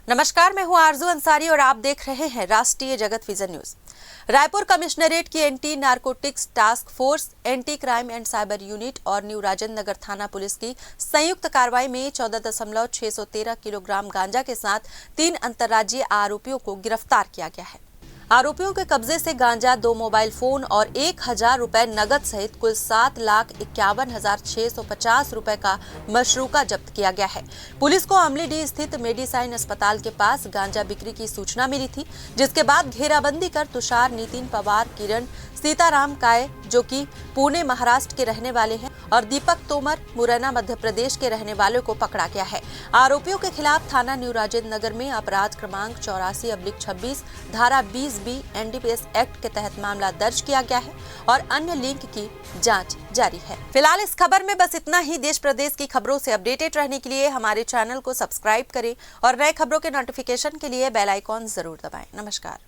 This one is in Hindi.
नमस्कार, मैं हूं आरजू अंसारी और आप देख रहे हैं राष्ट्रीय जगत विजन न्यूज। रायपुर कमिश्नरेट की anti narcotics task force, anti crime and cyber unit और न्यू राजेंद्र नगर थाना पुलिस की संयुक्त कार्रवाई में 14.613 किलोग्राम गांजा के साथ 3 अंतर्राज्यीय आरोपियों को गिरफ्तार किया गया है। आरोपियों के कब्जे से गांजा, 2 मोबाइल फोन और 1000 रुपए नगद सहित कुल 7,51,650 रुपए का मशरूका जब्त किया गया है। पुलिस को अमलीडीह स्थित मेडिसाइन अस्पताल के पास गांजा बिक्री की सूचना मिली थी, जिसके बाद घेराबंदी कर तुषार, नितिन पवार, किरण, सीताराम काय जो कि पुणे महाराष्ट्र के रहने वाले हैं और दीपक तोमर मुरैना मध्य प्रदेश के रहने वालों को पकड़ा गया है। आरोपियों के खिलाफ थाना न्यू राजेंद्र नगर में अपराध क्रमांक 84/26 धारा 20B एनडीपीएस एक्ट के तहत मामला दर्ज किया गया है और अन्य लिंक की जांच जारी है। फिलहाल इस खबर में बस इतना ही। देश प्रदेश की खबरों से अपडेटेड रहने के लिए हमारे चैनल को सब्सक्राइब करें और नए खबरों के नोटिफिकेशन के लिए बेल आइकॉन जरूर दबाएं। नमस्कार।